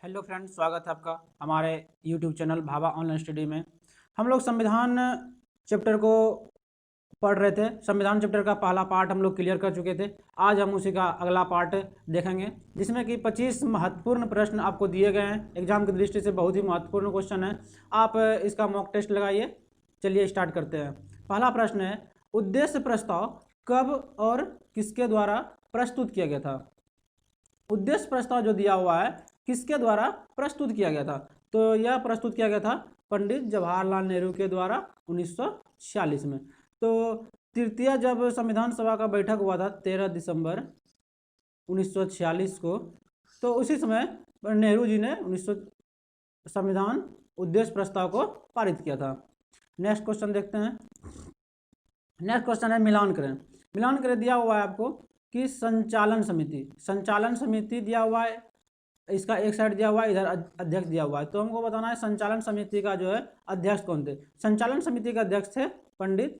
Hello friends, स्वागत है आपका हमारे YouTube channel Bhabha online study में। हम लोग संविधान चैप्टर को पढ़ रहे थे। संविधान चैप्टर का पहला पार्ट हम लोग क्लियर कर चुके थे। आज हम उसी का अगला पार्ट देखेंगे, जिसमें कि 25 महत्वपूर्ण प्रश्न आपको दिए गए हैं। एग्जाम की दृष्टि से बहुत ही महत्वपूर्ण क्वेश्चन है। आप इसका मॉक टेस्ट लगाइए। चलिए स्टार्ट करते हैं। पहला प्रश्न है, उद्देश्य प्रस्ताव कब और किसके द्वारा प्रस्तुत किया गया था? उद्देश्य प्रस्ताव जो दिया हुआ है किसके द्वारा प्रस्तुत किया गया था? तो यह प्रस्तुत किया गया था पंडित जवाहरलाल नेहरू के द्वारा 1946 में। तो तृतीय जब संविधान सभा का बैठक हुआ था 13 दिसंबर 1946 को, तो उसी समय नेहरू जी ने संविधान उद्देश्य प्रस्ताव को पारित किया था। नेक्स्ट क्वेश्चन देखते हैं। नेक्स्ट क्वेश्चन है मिलान करें। मिलान करें दिया हुआ है आपको कि संचालन समिति दिया हुआ है। इसका एक साइड दिया हुआ है, इधर अध्यक्ष दिया हुआ है। तो हमको बताना है संचालन समिति का जो है अध्यक्ष कौन थे। संचालन समिति का अध्यक्ष थे पंडित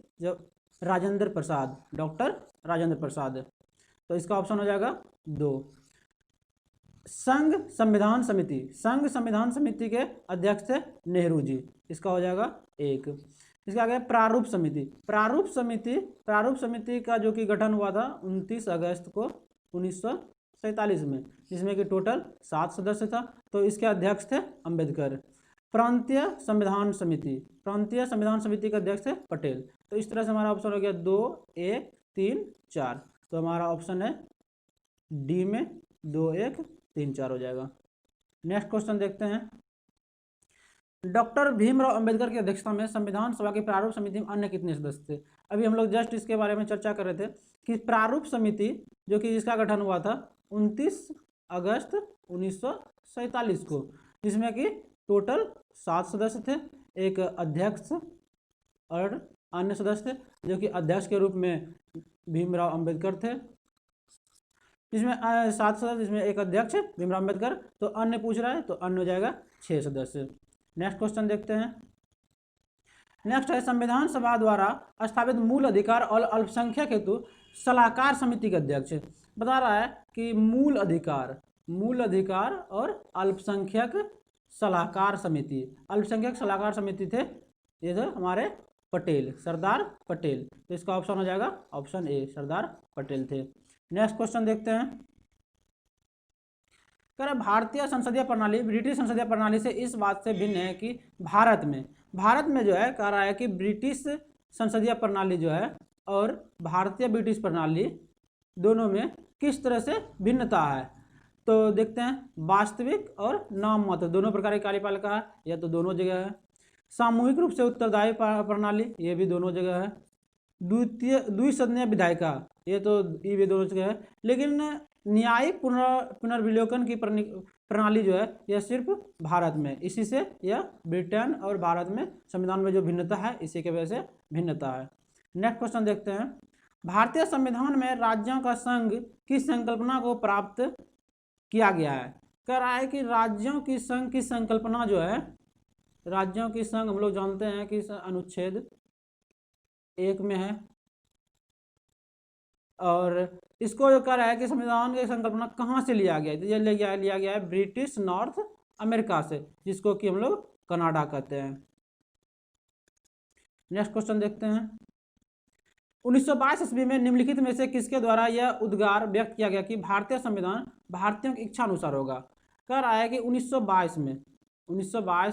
राजेंद्र प्रसाद, डॉक्टर राजेंद्र प्रसाद। तो इसका ऑप्शन हो जाएगा 2। संघ संविधान संविधान समिति के अध्यक्ष थे नेहरू जी। इसका हो जाएगा 1। इसके आगे प्रारूप समिति का जो कि गठन हुआ था 29 अगस्त को 1947 में, जिसमें कि टोटल 7 सदस्य था। तो इसके अध्यक्ष थे अंबेडकर। प्रांतीय संविधान समिति के अध्यक्ष थे पटेल। तो इस तरह से हमारा ऑप्शन हो गया 2, 1, 3, 4। तो हमारा ऑप्शन है डी में 2, 1, 3, 4 हो जाएगा। नेक्स्ट क्वेश्चन देखते हैं। डॉक्टर भीमराव अंबेडकर की अध्यक्षता में संविधान सभा की प्रारूप समिति में अन्य कितने सदस्य थे? अभी हम लोग जस्ट इसके बारे में चर्चा कर रहे थे कि प्रारूप समिति जो कि जिसका गठन हुआ था 29 अगस्त 1947 को, जिसमें कि टोटल 7 सदस्य थे, एक अध्यक्ष और अन्य सदस्य थे, जो कि अध्यक्ष के रूप में भीमराव अंबेडकर थे। इसमें 7 सदस्य, जिसमें एक अध्यक्ष भीमराव अंबेडकर। तो अन्य पूछ रहा है, तो अन्य हो जाएगा 6 सदस्य। नेक्स्ट क्वेश्चन देखते हैं। नेक्स्ट है संविधान सभा द्वारा स्थापित मूल अधिकार और अल्पसंख्यक हेतु सलाहकार समिति के अध्यक्ष। बता रहा है कि मूल अधिकार और अल्पसंख्यक सलाहकार समिति थे ये थे हमारे पटेल, सरदार पटेल। तो इसका ऑप्शन हो जाएगा ऑप्शन ए, सरदार पटेल थे। नेक्स्ट क्वेश्चन देखते हैं। कह रहा भारतीय संसदीय प्रणाली ब्रिटिश संसदीय प्रणाली से इस बात से भिन्न है कि भारत में जो है, कह रहा है कि ब्रिटिश संसदीय प्रणाली जो है और भारतीय ब्रिटिश प्रणाली दोनों में किस तरह से भिन्नता है। तो देखते हैं, वास्तविक और नाम मात्र दोनों प्रकार की कार्यपालिका है, यह तो दोनों जगह है। सामूहिक रूप से उत्तरदायी प्रणाली, ये भी दोनों जगह है। द्विसदनीय विधायिका, ये भी दोनों जगह है। लेकिन न्यायिक पुनर्विलोकन की प्रणाली जो है यह सिर्फ भारत में, इसी से यह ब्रिटेन और भारत में संविधान में जो भिन्नता है इसी के वजह से भिन्नता है। नेक्स्ट क्वेश्चन देखते हैं। भारतीय संविधान में राज्यों का संघ की संकल्पना को प्राप्त किया गया है। कह रहा है कि राज्यों की संघ की संकल्पना जो है, राज्यों की संघ हम लोग जानते हैं कि अनुच्छेद 1 में है, और इसको जो कह रहा है कि संविधान की संकल्पना कहाँ से लिया गया है, तो ये लिया गया है ब्रिटिश नॉर्थ अमेरिका से, जिसको कि हम लोग कनाडा कहते हैं। नेक्स्ट क्वेश्चन देखते हैं। 1922 ईस्वी में निम्नलिखित में से किसके द्वारा यह उद्गार व्यक्त किया गया कि भारतीय संविधान भारतीयों की इच्छा अनुसार होगा? कह रहा है कि 1922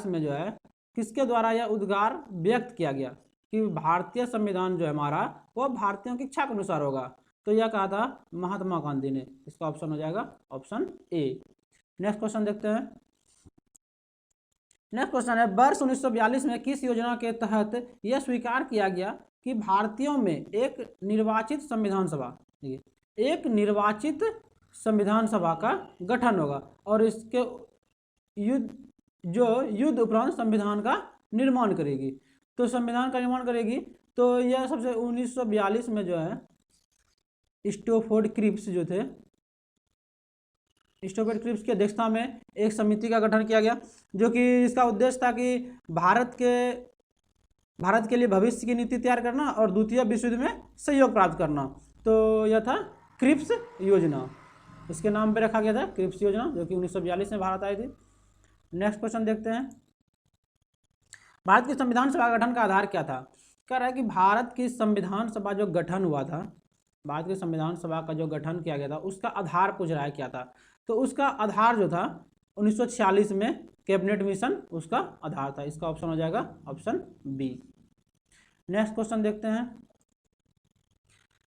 में जो है किसके द्वारा यह उद्गार व्यक्त किया गया कि भारतीय संविधान जो है हमारा वो भारतीयों की इच्छा के अनुसार होगा। तो यह कहा था महात्मा गांधी ने। इसका ऑप्शन हो जाएगा ऑप्शन ए। नेक्स्ट क्वेश्चन देखते हैं। नेक्स्ट क्वेश्चन है, वर्ष 1942 में किस योजना के तहत यह स्वीकार किया गया कि भारतीयों में एक निर्वाचित संविधान सभा का गठन होगा और इसके युद्ध उपरांत संविधान का निर्माण करेगी। तो संविधान का निर्माण करेगी, तो यह सबसे 1942 में जो है स्टैफोर्ड क्रिप्स जो थे, स्टैफोर्ड क्रिप्स की अध्यक्षता में एक समिति का गठन किया गया, जो कि इसका उद्देश्य था कि भारत के लिए भविष्य की नीति तैयार करना और द्वितीय विश्व युद्ध में सहयोग प्राप्त करना। तो यह था क्रिप्स योजना, इसके नाम पे रखा गया था क्रिप्स योजना, जो कि 1942 में भारत आई थी। नेक्स्ट क्वेश्चन देखते हैं, भारत की संविधान सभा का गठन का आधार क्या था। कह रहा है कि भारत की संविधान सभा जो गठन हुआ था, भारत की संविधान सभा का जो गठन किया गया था उसका आधार पूछ रहा है क्या था। तो उसका आधार जो था 1946 में कैबिनेट मिशन उसका आधार था। इसका ऑप्शन हो जाएगा ऑप्शन बी। नेक्स्ट क्वेश्चन देखते हैं,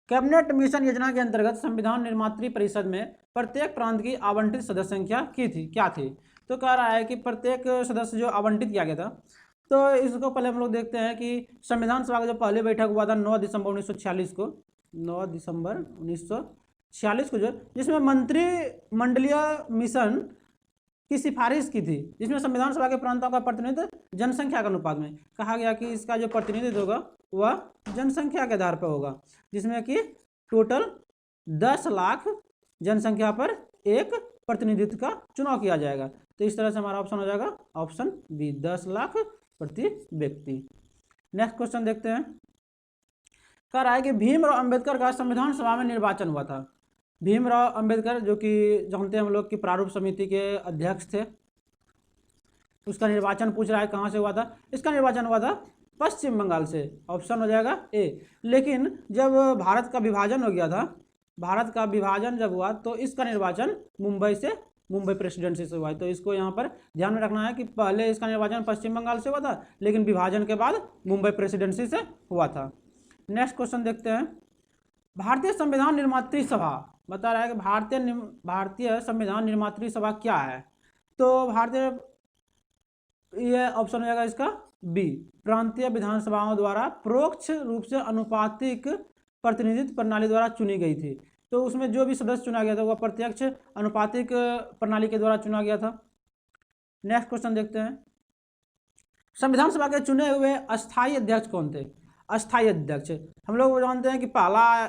कैबिनेट मिशन योजना के अंतर्गत संविधान निर्मात्री परिषद में प्रत्येक प्रांत की आवंटित सदस्य संख्या क्या थी। तो कह रहा है कि प्रत्येक सदस्य जो आवंटित किया गया था, तो इसको पहले हम लोग देखते हैं कि संविधान सभा का जो पहले बैठक हुआ था 9 दिसंबर 1946 को, 9 दिसंबर 1946 को, जो जिसमें मंत्रिमंडलीय मिशन की सिफारिश की थी, जिसमें संविधान सभा के प्रांतों का प्रतिनिधित्व जनसंख्या के अनुपात में कहा गया कि इसका जो प्रतिनिधित्व होगा वह जनसंख्या के आधार पर होगा, जिसमें कि टोटल 10 लाख जनसंख्या पर एक प्रतिनिधित्व का चुनाव किया जाएगा। तो इस तरह से हमारा ऑप्शन हो जाएगा ऑप्शन बी, 10 लाख प्रति व्यक्ति। नेक्स्ट क्वेश्चन देखते हैं, कह रहा है कि भीमराव अंबेडकर का संविधान सभा में निर्वाचन हुआ था। भीमराव अंबेडकर जो कि जानते हैं हम लोग कि प्रारूप समिति के अध्यक्ष थे, उसका निर्वाचन पूछ रहा है कहाँ से हुआ था। इसका निर्वाचन हुआ था पश्चिम बंगाल से, ऑप्शन हो जाएगा ए। लेकिन जब भारत का विभाजन हो गया था, भारत का विभाजन जब हुआ तो इसका निर्वाचन मुंबई प्रेसिडेंसी से हुआ है। तो इसको यहाँ पर ध्यान में रखना है कि पहले इसका निर्वाचन पश्चिम बंगाल से हुआ था, लेकिन विभाजन के बाद मुंबई प्रेसिडेंसी से हुआ था। नेक्स्ट क्वेश्चन देखते हैं, भारतीय संविधान निर्मात्री सभा बता रहा है कि भारतीय संविधान निर्मात्री सभा क्या है। तो ये ऑप्शन हो जाएगा इसका बी, प्रांतीय विधानसभाओं द्वारा परोक्ष रूप से अनुपातिक प्रतिनिधित्व प्रणाली द्वारा चुनी गई थी। तो उसमें जो भी सदस्य चुना गया था वह प्रत्यक्ष अनुपातिक प्रणाली के द्वारा चुना गया था। नेक्स्ट क्वेश्चन देखते हैं, संविधान सभा के चुने हुए अस्थायी अध्यक्ष कौन थे। अस्थायी अध्यक्ष हम लोग जानते हैं कि पहला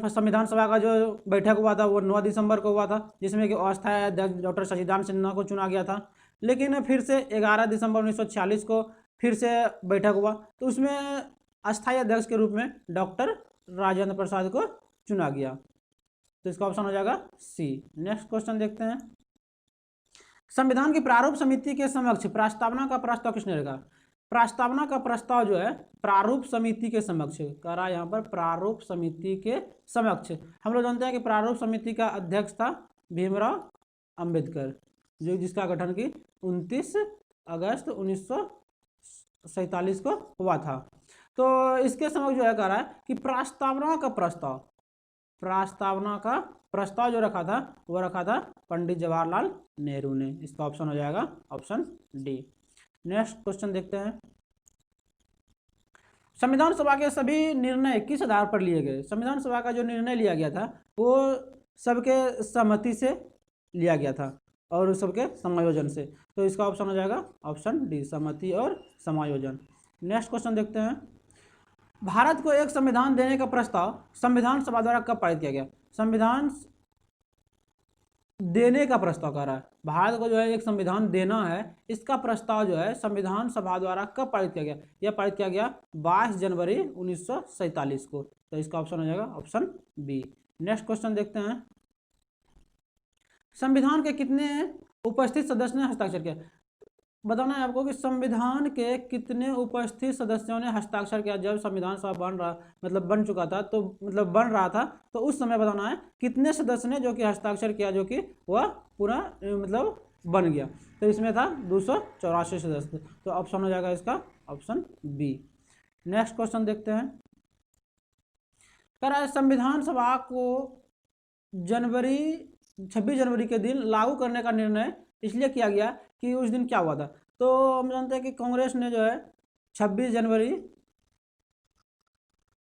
संविधान सभा का जो बैठक हुआ था वो 9 दिसंबर को हुआ था, जिसमें कि अस्थायी अध्यक्ष डॉक्टर शशिकांत सिन्हा को चुना गया था। लेकिन फिर से 11 दिसंबर 1946 को फिर से बैठक हुआ, तो उसमें अस्थायी अध्यक्ष के रूप में डॉक्टर राजेंद्र प्रसाद को चुना गया। तो इसका ऑप्शन हो जाएगा सी। नेक्स्ट क्वेश्चन देखते हैं, संविधान की प्रारूप समिति के समक्ष प्रस्तावना का प्रस्ताव किसने रखा। प्रस्तावना का प्रस्ताव जो है प्रारूप समिति के समक्ष कह रहा है, यहाँ पर प्रारूप समिति के समक्ष। हम लोग जानते हैं कि प्रारूप समिति का अध्यक्ष था भीमराव अंबेडकर, जो जिसका गठन की 29 अगस्त 1947 को हुआ था। तो इसके समक्ष जो है कह रहा है कि प्रस्तावना का प्रस्ताव जो रखा था वो रखा था पंडित जवाहरलाल नेहरू ने। इसका ऑप्शन हो जाएगा ऑप्शन डी। नेक्स्ट क्वेश्चन देखते हैं, संविधान सभा के सभी निर्णय किस आधार पर लिए गए। संविधान सभा का जो निर्णय लिया गया था वो सबके सहमति से लिया गया था और सबके समायोजन से। तो इसका ऑप्शन हो जाएगा ऑप्शन डी, सहमति और समायोजन। नेक्स्ट क्वेश्चन देखते हैं, भारत को एक संविधान देने का प्रस्ताव संविधान सभा द्वारा कब पारित किया गया। संविधान देने का प्रस्ताव कर रहा है, भारत को जो है एक संविधान देना है, इसका प्रस्ताव जो है संविधान सभा द्वारा कब पारित किया गया। यह पारित किया गया 22 जनवरी 1947 को। तो इसका ऑप्शन हो जाएगा ऑप्शन बी। नेक्स्ट क्वेश्चन देखते हैं, संविधान के कितने उपस्थित सदस्य ने हस्ताक्षर किया। बताना है आपको कि संविधान के कितने उपस्थित सदस्यों ने हस्ताक्षर किया। जब संविधान सभा बन चुका था, तो बन रहा था, तो उस समय बताना है कितने सदस्य ने जो कि हस्ताक्षर किया, जो कि वह पूरा बन गया। तो इसमें था 284 सदस्य। तो ऑप्शन हो जाएगा इसका ऑप्शन बी। नेक्स्ट क्वेश्चन देखते हैं, कह रहा है संविधान सभा को 26 जनवरी के दिन लागू करने का निर्णय इसलिए किया गया कि उस दिन क्या हुआ था। तो हम जानते हैं कि कांग्रेस ने जो है 26 जनवरी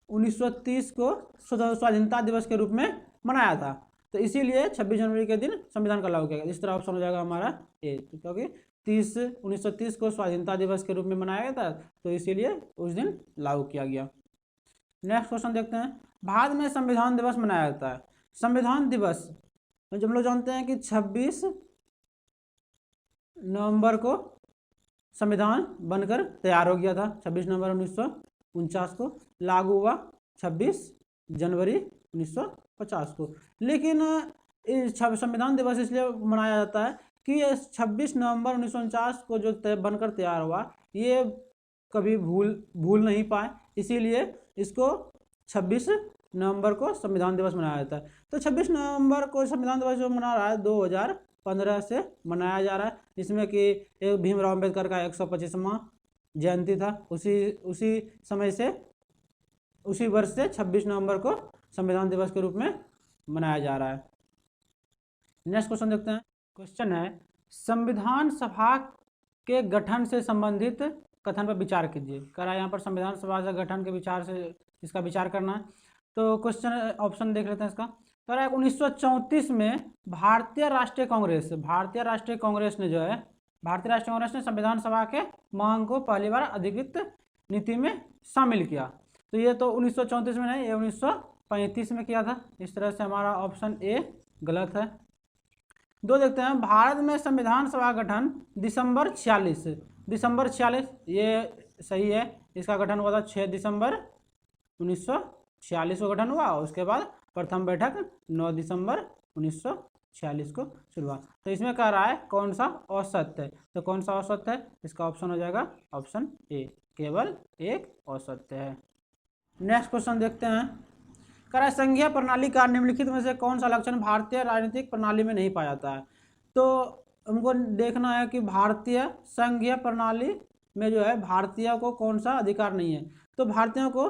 1930 को स्वाधीनता दिवस के रूप में मनाया था। तो इसीलिए 26 जनवरी के दिन संविधान का लागू किया गया। इस तरह ऑप्शन हो जाएगा हमारा ए, क्योंकि 1930 को स्वाधीनता दिवस के रूप में मनाया गया था, तो इसीलिए उस दिन लागू किया गया। नेक्स्ट क्वेश्चन देखते हैं, भारत में संविधान दिवस मनाया जाता है। संविधान दिवस जब हम लोग जानते हैं कि 26 नवंबर को संविधान बनकर तैयार हो गया था। 26 नवंबर 1949 को लागू हुआ 26 जनवरी 1950 को। लेकिन संविधान दिवस इसलिए मनाया जाता है कि ये 26 नवंबर 1949 को जो बनकर तैयार हुआ, ये कभी भूल नहीं पाए, इसीलिए इसको 26 नवंबर को संविधान दिवस मनाया जाता है। तो 26 नवंबर को संविधान दिवस जो मना रहा है 2015 से मनाया जा रहा है, जिसमें कि एक भीमराव अम्बेडकर का 125वां जयंती था। उसी समय से, उसी वर्ष से 26 नवंबर को संविधान दिवस के रूप में मनाया जा रहा है। नेक्स्ट क्वेश्चन देखते हैं। क्वेश्चन है, संविधान सभा के गठन से संबंधित कथन पर विचार कीजिए। कह रहा है यहाँ पर संविधान सभा के गठन के विचार से इसका विचार करना है। तो क्वेश्चन ऑप्शन देख लेते हैं इसका। कह रहा है 1934 में भारतीय राष्ट्रीय कांग्रेस ने संविधान सभा के मांग को पहली बार अधिकृत नीति में शामिल किया। तो ये तो 1934 में नहीं, ये 1935 में किया था। इस तरह से हमारा ऑप्शन ए गलत है। 2 देखते हैं, भारत में संविधान सभा गठन दिसंबर 46, ये सही है। इसका गठन हुआ था 6 दिसंबर 1946 को गठन हुआ। उसके बाद प्रथम बैठक 9 दिसंबर 1946 को शुरू हुआ। तो इसमें कह रहा है कौन सा औसत है, तो कौन सा औसत है, इसका ऑप्शन हो जाएगा ऑप्शन ए, केवल एक औसत है। नेक्स्ट क्वेश्चन देखते हैं। कह रहा है संघीय प्रणाली का निम्नलिखित में से कौन सा लक्षण भारतीय राजनीतिक प्रणाली में नहीं पाया जाता है। तो हमको देखना है कि भारतीय संघीय प्रणाली में जो है भारतीयों को कौन सा अधिकार नहीं है। तो भारतीयों को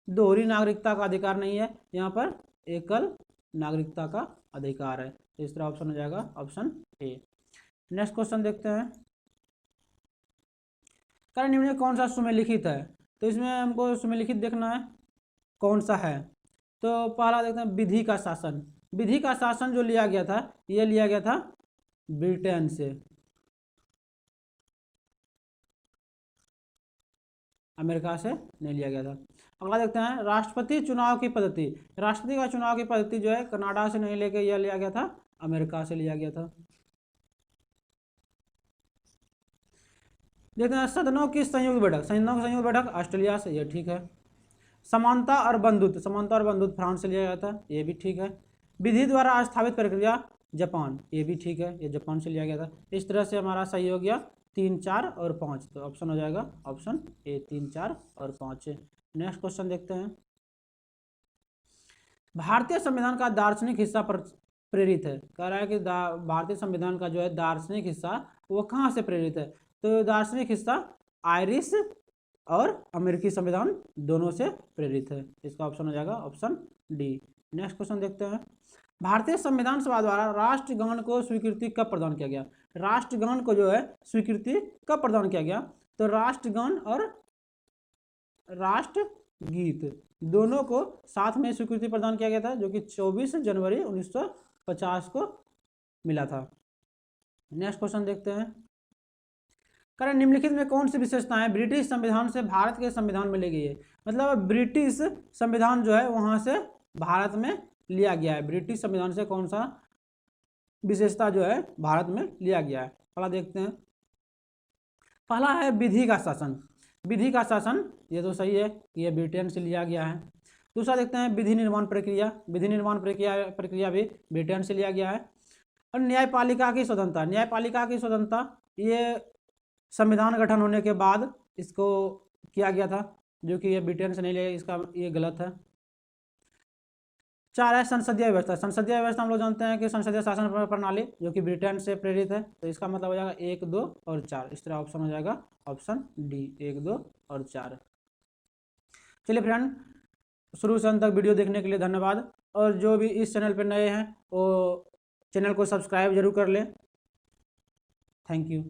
दोहरी नागरिकता का अधिकार नहीं है, यहाँ पर एकल नागरिकता का अधिकार है। तो इस तरह ऑप्शन हो जाएगा ऑप्शन ए। नेक्स्ट क्वेश्चन देखते हैं। कारण निम्न में कौन सा सुमेलिखित है, तो इसमें हमको सुमेलिखित देखना है कौन सा है। तो पहला देखते हैं विधि का शासन। विधि का शासन जो लिया गया था, ये लिया गया था ब्रिटेन से, अमेरिका से नहीं लिया गया था। अगला देखते हैं राष्ट्रपति चुनाव की पद्धति। राष्ट्रपति का चुनाव की पद्धति जो है कनाडा से नहीं लेके यह लिया गया था, अमेरिका से लिया गया था। देखते हैं सदनों की संयुक्त बैठक ऑस्ट्रेलिया से, ये ठीक है। समानता और बंधुत्व फ्रांस से लिया गया था, ये भी ठीक है। विधि द्वारा स्थापित प्रक्रिया जापान, ये भी ठीक है, ये जापान से लिया गया था। इस तरह से हमारा सही हो गया 3, 4 और 5। तो ऑप्शन हो जाएगा ऑप्शन ए 3, 4 और 5। नेक्स्ट क्वेश्चन देखते हैं। भारतीय संविधान का दार्शनिक हिस्सा पर प्रेरित है। कह रहा है कि भारतीय संविधान का जो है दार्शनिक हिस्सा वो कहाँ से प्रेरित है। तो दार्शनिक हिस्सा आयरिश और अमेरिकी संविधान दोनों से प्रेरित है। इसका ऑप्शन हो जाएगा ऑप्शन डी। नेक्स्ट क्वेश्चन देखते हैं। भारतीय संविधान सभा द्वारा राष्ट्रगान को स्वीकृति कब प्रदान किया गया। राष्ट्रगान को जो है स्वीकृति कब प्रदान किया गया, तो राष्ट्रगान और राष्ट्रगीत दोनों को साथ में स्वीकृति प्रदान किया गया था, जो कि 24 जनवरी 1950 को मिला था। नेक्स्ट क्वेश्चन देखते हैं। कारण निम्नलिखित में कौन सी विशेषताएं ब्रिटिश संविधान से भारत के संविधान में ली गई है। मतलब ब्रिटिश संविधान जो है वहां से भारत में लिया गया है। ब्रिटिश संविधान से कौन सा विशेषता जो है भारत में लिया गया है। पहला देखते हैं। पहला है विधि का शासन। विधि का शासन ये तो सही है, ये ब्रिटेन से लिया गया है। दूसरा देखते हैं विधि निर्माण प्रक्रिया। विधि निर्माण प्रक्रिया भी ब्रिटेन से लिया गया है। और न्यायपालिका की स्वतंत्रता। न्यायपालिका की स्वतंत्रता ये संविधान गठन होने के बाद इसको किया गया था, जो कि ये ब्रिटेन से नहीं लिया, इसका ये गलत है। 4 है संसदीय व्यवस्था। संसदीय व्यवस्था हम लोग जानते हैं कि संसदीय शासन प्रणाली जो कि ब्रिटेन से प्रेरित है। तो इसका मतलब हो जाएगा 1, 2 और 4। इस तरह ऑप्शन हो जाएगा ऑप्शन डी 1, 2 और 4। चलिए फ्रेंड, शुरू से अंत तक वीडियो देखने के लिए धन्यवाद। और जो भी इस चैनल पर नए हैं वो चैनल को सब्सक्राइब जरूर कर लें। Thank you.